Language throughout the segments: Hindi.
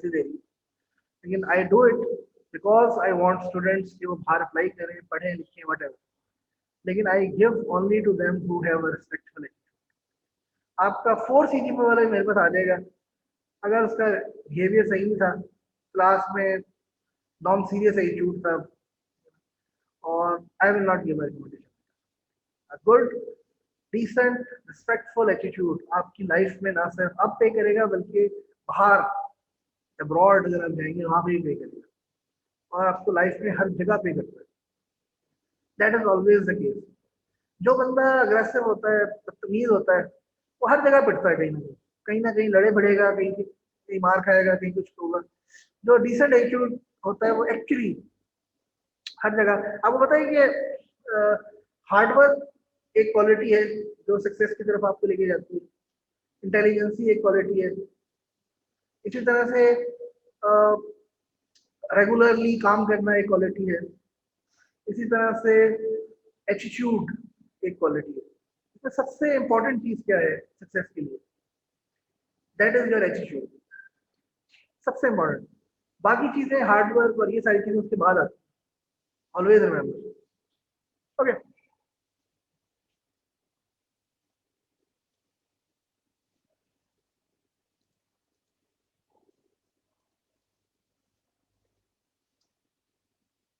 पैसे दे रही है, लेकिन I do it because I want students कि वो बाहर अप्लाई करें, पढ़ें लिखें वट एवर, लेकिन I give only to them who have a respectful attitude. आपका 4 CGPA वाला मेरे पास आ जाएगा, अगर उसका बिहेवियर सही नहीं था, क्लास में नॉन सीरियस एटीट्यूड था, और I will not give a recommendation. A good decent respectful attitude आपकी लाइफ में ना सिर्फ अब पे करेगा, बल्कि बाहर अब्रॉड अगर आप जाएंगे वहां पे भी पे करेगा, और आपको लाइफ में हर जगह पे करता है। That is always the case. जो बंदा अग्रेसिव होता है, बदतमीज होता है, वो हर जगह पिटता है, कहीं ना कहीं लड़े बढ़ेगा, कहीं कहीं मार खाएगा, कहीं कुछ होगा। जो डिसेंट एटीट्यूड होता है वो एक्चुअली हर जगह, आपको पता है कि हार्डवर्क एक क्वालिटी है जो सक्सेस की तरफ आपको लेके जाती है, इंटेलिजेंसी एक क्वालिटी है, इसी तरह से रेगुलरली काम करना एक क्वालिटी है, इसी तरह से एटीट्यूड एक क्वालिटी है। इसमें सबसे इंपॉर्टेंट चीज क्या है सक्सेस के लिए? दैट इज योर एटीट्यूड, सबसे इंपॉर्टेंट। बाकी चीजें हार्डवर्क और ये सारी चीजें उसके बाद आती हैं। Always remember. Okay,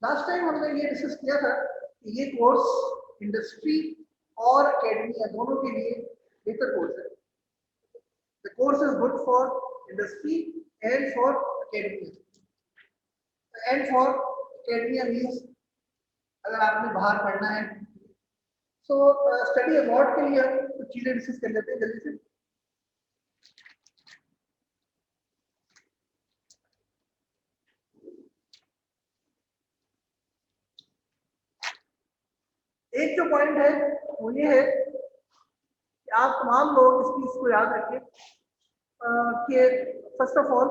last time हमने ये डिस्कस किया था कि ये कोर्स इंडस्ट्री और एकेडमी दोनों के लिए बेहतर कोर्स है। The course is good for industry and for academy. And for academy means अगर आपने बाहर पढ़ना है, सो स्टडी अब्रॉड के लिए हम कुछ चीजें डिस्कस कर लेते हैं जल्दी से। एक जो पॉइंट है वो ये है कि आप तमाम लोग इस चीज को याद रखें कि फर्स्ट ऑफ ऑल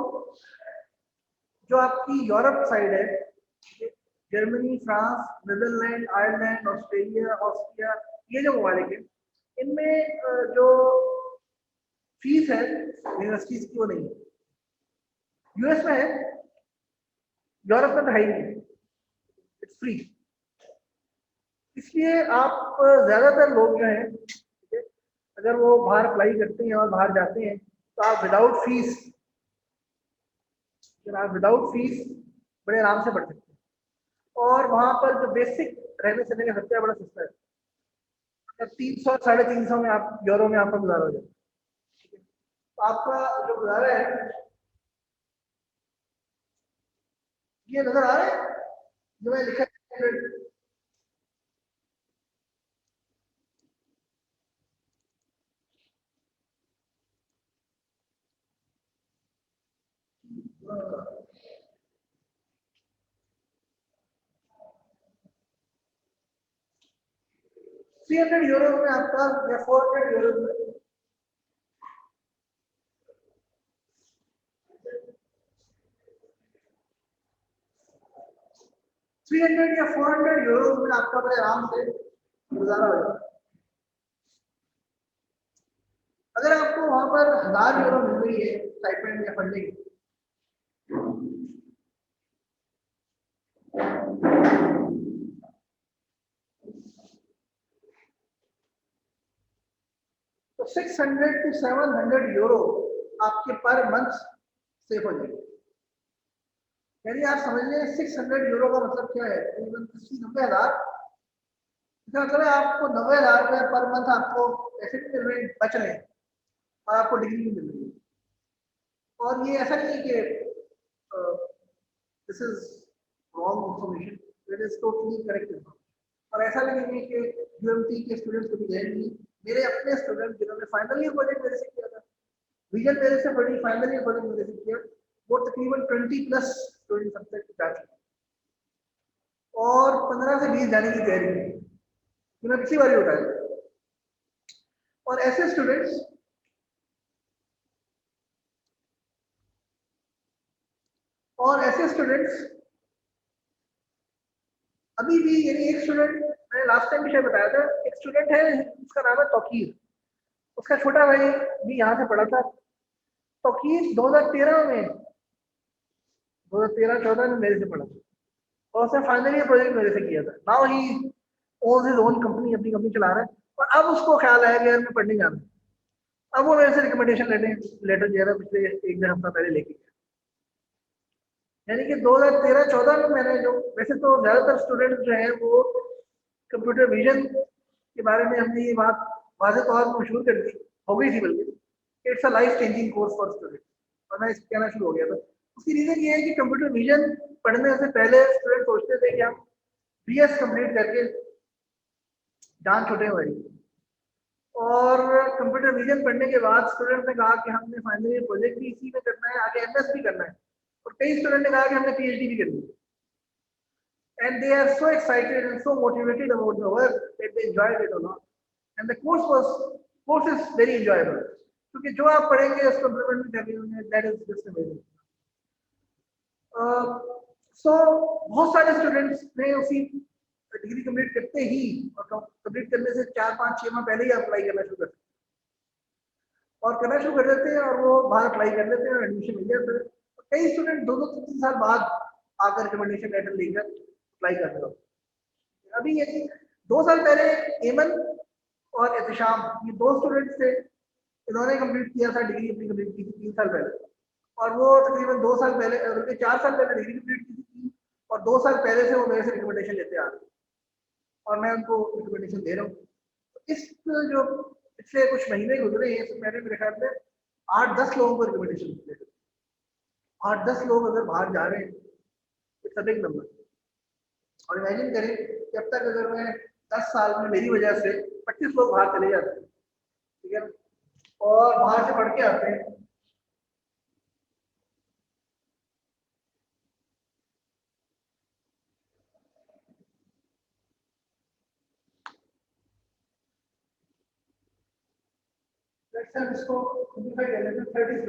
जो आपकी यूरोप साइड है, Germany, France, Netherlands, Ireland, Australia, Austria, ये जो ममालिक है, इनमें जो फीस है यूनिवर्सिटीज की वो नहीं है। यूएस में है, यूरोप में तो है ही नहीं, इट्स फ्री। इसलिए आप ज्यादातर लोग जो हैं, अगर वो बाहर अप्लाई करते हैं और बाहर जाते हैं, तो आप विदाउट फीस बड़े आराम से पढ़ सकते हैं। और वहां पर जो बेसिक रहने सहने का खर्चा बड़ा सस्ता है, 300 350 में आप यूरो में आपका गुजारा हो जाए। तो आपका जो गुजारा है, ये नजर आ रहा है जो मैं लिखा है? 300 यूरो में आपका, या 400 यूरो में 300 या 400 यूरो में आपका बड़े आराम से गुजारा हो जाए। अगर आपको वहां पर 1000 यूरो मिल रही है स्टाइपेंड या फंडिंग, तो 600 to 700 यूरो आपके पर मंथ सेव हो जाएंगे। यानी आप समझ लें 600 यूरो का मतलब क्या है, करीबन 90,000। इसका मतलब है आपको 90,000 रुपये पर मंथ आपको ऐसे भी मिल रहे, बच रहे हैं, और आपको डिग्री भी मिल रही है। और ये ऐसा नहीं है कि this is wrong information, it is totally correct information. और ऐसा भी नहीं है कि यूएमटी के स्टूडेंट्स कभी गए नहीं। मेरे अपने स्टूडेंट जिन्होंने फाइनल ईयर प्रोजेक्ट मेरे से किया था, विजन मेरे से बड़ी, फाइनल ईयर प्रोजेक्ट मेरे से किया, वो तकरीबन 20+ स्टूडेंट अब तक जा चुके, और 15 से 20 जाने की तैयारी है, मैंने पिछली बार ही बताया। और ऐसे स्टूडेंट्स अभी भी, यानी एक स्टूडेंट, मैंने लास्ट टाइम भी शायद बताया था, एक स्टूडेंट है उसका नाम है तौकीर, उसका छोटा भाई भी यहाँ से पढ़ा था। तौकीर 2013 में 2013-14 में मेरे से पढ़ा और उसने फाइनली ये प्रोजेक्ट मेरे से किया था। Now he owns his own company, अपनी कंपनी चला रहा है, और अब उसको ख्याल आया कि यार मैं पढ़ने जाना है। अब वो मेरे से रिकमेंडेशन लेटर जो है ना पिछले 1 डेढ़ हफ्ता पहले लेके गया। यानी कि 2013-14 में मैंने जो, वैसे तो ज्यादातर स्टूडेंट जो है वो कंप्यूटर विजन के बारे में हमने ये बात वाज़ेह तौर पर मशहूर कर दी, हो गई थी बल्कि it's a life changing course for student, और मैं इसको कहना शुरू हो गया था। उसकी रीजन ये है कि कंप्यूटर विजन पढ़ने से पहले स्टूडेंट सोचते थे कि हम बीएस कंप्लीट करके जान छूटे हमारी, और कंप्यूटर विजन पढ़ने के बाद स्टूडेंट ने कहा कि हमने फाइनली प्रोजेक्ट भी इसी में करना है, आगे एमएस भी करना है, और कई स्टूडेंट ने कहा कि हमने पीएचडी भी करनी है। And they are so excited and so motivated about the work that they enjoyed it a lot. And the course is very enjoyable. क्योंकि जो आप पढ़ेंगे उसको इम्प्लीमेंट भी करने होंगे, that is just amazing. So बहुत सारे स्टूडेंट्स ने उसी डिग्री कंप्लीट करते ही, और कंप्लीट करने से 4, 5, 6 माह पहले ही अप्लाई करना शुरू करते हैं, और करना शुरू कर देते हैं, और वो बाहर अप्लाई कर लेते हैं और एडमिशन मिल जाता है। कई स्टूडेंट 2-3 साल बाद आकर रिकमेंडेशन लेटर लेकर अप्लाई करते हो। अभी ये 2 साल पहले एमन और एहतशाम, ये 2 स्टूडेंट्स थे, इन्होंने कंप्लीट किया था डिग्री, अपनी कंप्लीट की थी 3 साल पहले, और वो तकरीबन 2 साल पहले, बल्कि 4 साल पहले डिग्री कंप्लीट की थी, और 2 साल पहले से वो मेरे से रिकमेंडेशन लेते आ रहे हैं, और मैं उनको रिकमेंडेशन दे रहा हूँ। तो इस जो पिछले कुछ महीने गुजरे हैं, मैंने मेरे ख्याल में 8-10 लोगों को रिकमेंडेशन दिए। 8-10 लोग अगर बाहर जा रहे हैं, इट्स अ बिग नंबर। और इमेजिन करें कि अब तक अगर मैं 10 साल में मेरी वजह से 25 लोग बाहर चले जाते हैं, ठीक है, और बाहर से पढ़ के आते हैं, इसको 30,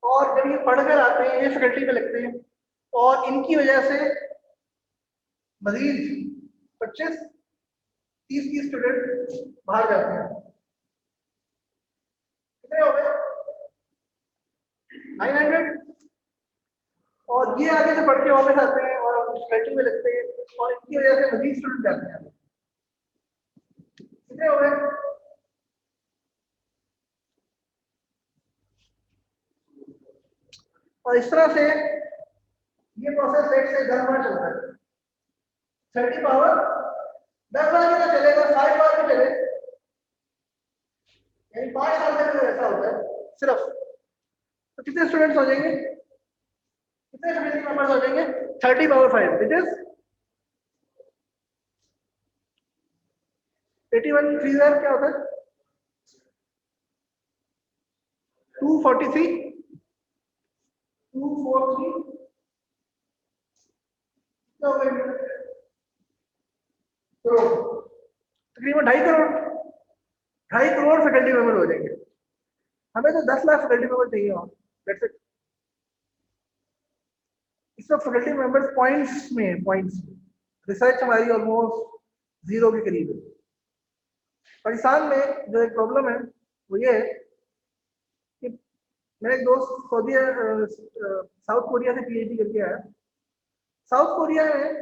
और जब ये पढ़कर आते हैं, ये फैकल्टी में लगते हैं, और इनकी वजह से मजीद 25-30 स्टूडेंट बाहर जाते हैं। कितने हो गए? 900। और ये आगे से पढ़ के वापस आते हैं और फैकल्टी में लगते हैं, और इनकी वजह से मजीद स्टूडेंट जाते हैं। कितने हो गए? और इस तरह से ये प्रोसेस लेट से 10 बार चलता है। 30 पावर 10 बार कितना चलेगा? 5 बार भी चले, यानी 5 साल तक अगर ऐसा होता है सिर्फ, तो कितने स्टूडेंट्स हो जाएंगे? कितने फैकल्टी मेंबर्स हो जाएंगे? 30 पावर 5 विच इज 81। 3 क्या होता है? 243। 243 करोड़, तकरीबन 2.5 करोड़ फैकल्टी मेंबर हो जाएंगे। हमें तो 10 लाख फैकल्टी मेंबर चाहिए हो, दैट्स इट। इस वक्त फैकल्टी मेंबर्स पॉइंट्स रिसर्च हमारी ऑलमोस्ट 0 के करीब है। पाकिस्तान में जो एक प्रॉब्लम है वो ये है कि मेरा एक दोस्त साउथ कोरिया से पीएचडी करके आया। साउथ कोरिया में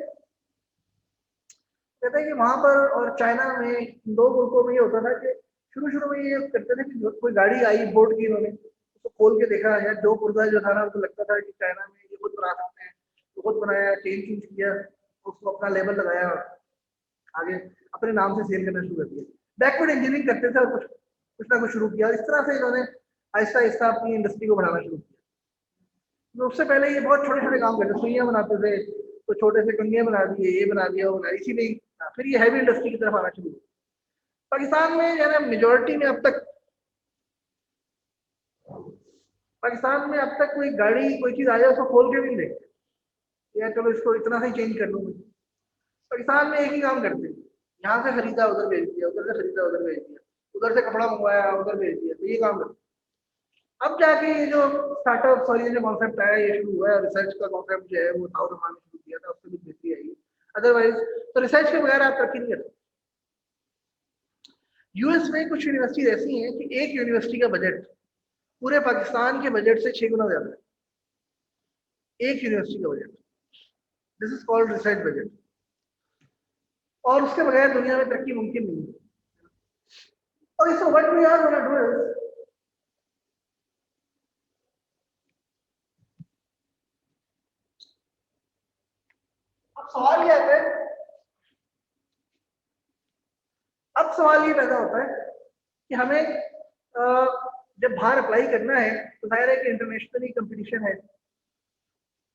कहते हैं कि वहां पर और चाइना में, इन 2 मुल्कों में ये होता था कि शुरू में ये करते थे कि कोई गाड़ी आई बोर्ड की, उन्होंने उसको खोल के देखा, या जो पुर्जा जो था ना, उनको लगता था कि चाइना में ये खुद बना सकते हैं, तो खुद बनाया, चेंज किया, उसको अपना लेबल लगाया, आगे अपने नाम से सेल करना शुरू कर दिया। बैकवर्ड इंजीनियरिंग करते थे और कुछ ना कुछ शुरू किया, और इस तरह से इन्होंने आहिस्ता आहिस्ता अपनी इंडस्ट्री को बढ़ाना शुरू किया। तो उससे पहले ये बहुत छोटे छोटे काम करते, सुइयां बनाते थे, तो छोटे से कंगे बना दिए, ये बना दिया, वो बना, इसी में फिर ये हैवी इंडस्ट्री की तरफ आना शुरू हुआ। पाकिस्तान में जो है ना, मेजोरिटी में अब तक, पाकिस्तान में अब तक कोई गाड़ी, कोई चीज आ जाए उसको खोल के भी नहीं देखते, या चलो इसको इतना से चेंज कर लूंगा। पाकिस्तान में एक ही काम करते हैं, यहाँ से खरीदा उधर भेज दिया, उधर से खरीदा उधर भेज दिया, उधर से कपड़ा मंगवाया उधर भेज दिया, तो ये काम करते। अब जाके ये जो स्टार्टअप और ये जो कॉन्सेप्ट आया, ये शुरू हुआ है, रिसर्च का कॉन्सेप्ट जो है वो साउथ अफ्रीका में शुरू किया था, उससे भी बेहतरी आई। अदरवाइज तो रिसर्च के बगैर आप तरक्की नहीं करते। यूएस में कुछ यूनिवर्सिटी ऐसी हैं कि एक यूनिवर्सिटी का बजट पूरे पाकिस्तान के बजट से 6 गुना ज्यादा है। एक यूनिवर्सिटी का budget. This is called research budget. और उसके बगैर दुनिया में तरक्की मुमकिन नहीं है। और इसको what we are gonna do is, अब सवाल ये आता है, अब सवाल ये पैदा होता है कि हमें जब बाहर अप्लाई करना है तो जाहिर है कि इंटरनेशनली कंपटीशन है,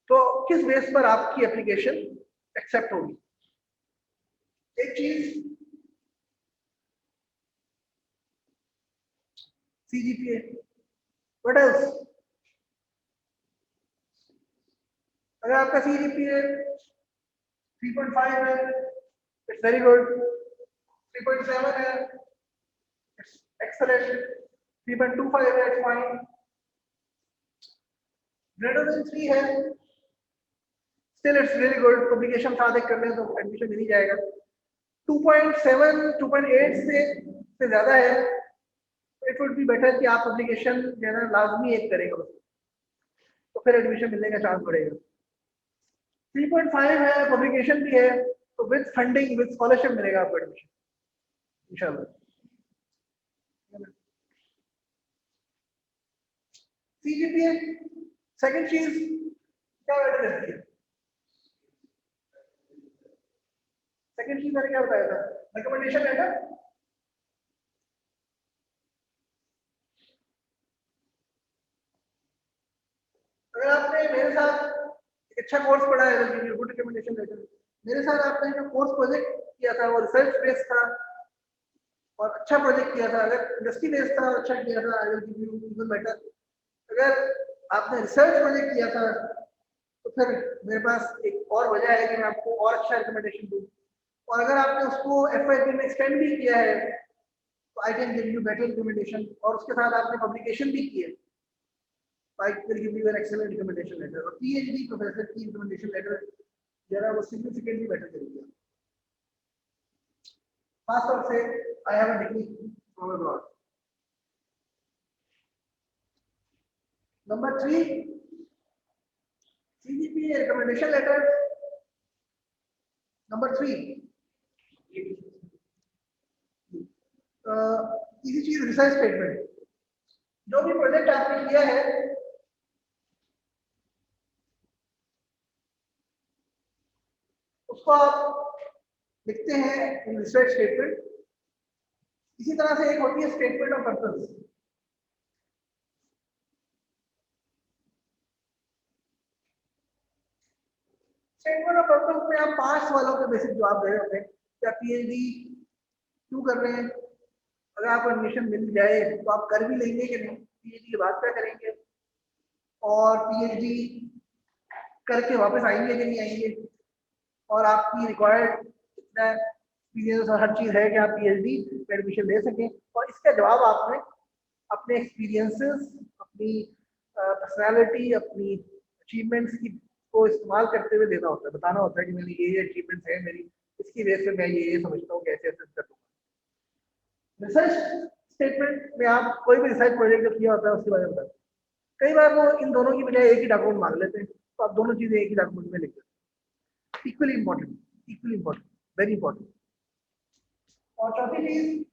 तो किस बेस पर आपकी एप्लीकेशन एक्सेप्ट होगी। एक चीज सीजीपीए, व्हाट एल्स, अगर आपका सीजीपीए 3.5 है इट्स वेरी गुड, 3.7 है इट्स एक्सेलेंट, 3.25 है इट्स फाइन, ग्रेटर देन 3 है still it's really good, publication साथ एक कर लें तो एडमिशन मिल ही जाएगा। 2.7 2.8 से ज्यादा है, इट वुड बी बेटर कि आप पब्लिकेशन जो है ना लाजमी एक करेगा उसको, तो फिर एडमिशन मिलने का चांस बढ़ेगा। 3.5 है, पब्लिकेशन भी है, तो विद फंडिंग विद स्कॉलरशिप मिलेगा आपको एडमिशन इंशाल्लाह। सीजीपीए, सेकंड चीज क्या मैटर करती है, सेकंड चीज मैंने क्या बताया था, रिकमेंडेशन लेटर। अगर आपने मेरे साथ एक अच्छा कोर्स पढ़ा है, गुड रिकमेंडेशन लेटर, मेरे साथ आपने जो कोर्स प्रोजेक्ट किया था वो रिसर्च बेस्ड था और अच्छा प्रोजेक्ट किया था, अगर इंडस्ट्री बेस्ड था और अच्छा किया था, आई will give you even better. अगर आपने रिसर्च प्रोजेक्ट किया था तो फिर मेरे पास एक और वजह है कि मैं आपको और अच्छा रिकमेंडेशन दूं, और अगर आपने उसको एफआईपी में एक्सटेंड भी किया है तो I can give you better recommendation, और उसके साथ आपने पब्लिकेशन भी की है तो I will give you an excellent recommendation letter. और पीएचडी प्रोफेसर की रिकमेंडेशन लेटर जरा वो सिग्निफिकेंटली बेटर करेगी, खासतौर से I have a degree from abroad. Number 3, CGPA recommendation letter. Number 3, इसी चीज रिसर्च स्टेटमेंट, जो भी प्रोजेक्ट आपने किया है उसको आप लिखते हैं इन रिसर्च स्टेटमेंट। इसी तरह से एक होती है statement of purpose. Statement of purpose में आप 5 सवालों के बेसिक जवाब दे रहे होते हैं, क्या पीएचडी क्यों कर रहे हैं, अगर आपको एडमिशन मिल जाए तो आप कर भी लेंगे कि नहीं, पीएचडी के बाद क्या करेंगे, और पीएचडी करके वापस आएंगे कि नहीं आएंगे, और आपकी रिक्वायर्ड कितना एक्सपीरियंस और हर चीज़ है कि आप पीएचडी में एडमिशन ले सकें। और इसका जवाब आपने अपने एक्सपीरियंसेस, अपनी पर्सनालिटी, अपनी अचीवमेंट्स की को इस्तेमाल करते हुए देना होता है, बताना होता है कि मेरी ये अचीवमेंट्स है मेरी, इसकी वजह से मैं ये समझता हूँ कैसे ऐसे करूँगा। रिसर्च स्टेटमेंट में आप कोई भी रिसर्च प्रोजेक्ट जो किया होता है उसके बारे में बताते हैं। कई बार वो इन दोनों की बजाय एक ही डॉक्यूमेंट मांग लेते हैं, तो आप दोनों चीजें एक ही डॉक्यूमेंट में लिख देते हैं। Equally important, equally important, very important. और चौथी चीज,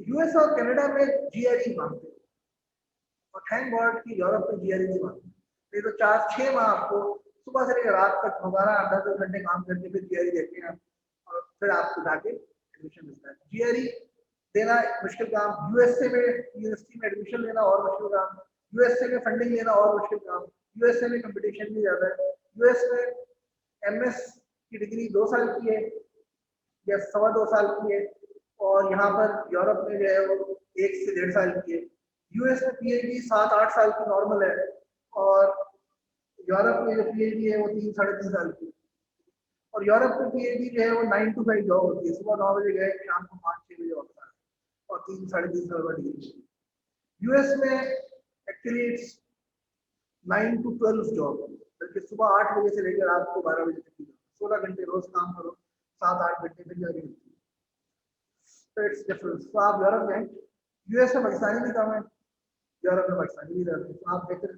यूएस और कनाडा में जीआरई मांगते हैं, और थैंक गॉड कि यूरोप में जीआरई नहीं मांगते, नहीं तो 4-6 माह आपको सुबह से लेकर रात तक रोजाना 8-10 घंटे काम करके फिर जीआरई देते हैं और फिर आपको जाके एडमिशन मिलता है। जीआरई देना मुश्किल काम, यूएसए में यूनिवर्सिटी में एडमिशन लेना और मुश्किल काम, यूएसए में फंडिंग लेना और मुश्किल काम, यूएसए में कंपटीशन भी ज्यादा है। यूएस में एमएस की डिग्री 2 साल की है या 2.25 साल की है, और यहाँ पर यूरोप में जो है वो 1 से 1.5 साल की है। यूएस में पीएचडी 7-8 साल की नॉर्मल है, और यूरोप में जो पीएचडी है वो 3-3.5 साल की। और यूरोप में पीएचडी जो है वो 9 to 5 जॉब होती है, सुबह 9 बजे गए शाम को 5-6 बजे वापस आ रहे, और 3-3.5 साल बाद डिग्री। यूएस में एक्चुअली इट्स 9 to 12 जॉब, बल्कि सुबह 8 बजे से लेकर रात को 12 बजे तक की, 16 घंटे रोज काम करो, 7-8 घंटे फिर जाके मिलती है। तो इट्स डिफरेंस। तो आप यूरोप में, यूएस में पाकिस्तानी भी कम है, यूरोप में पाकिस्तानी भी रहते हैं, तो आप बेहतर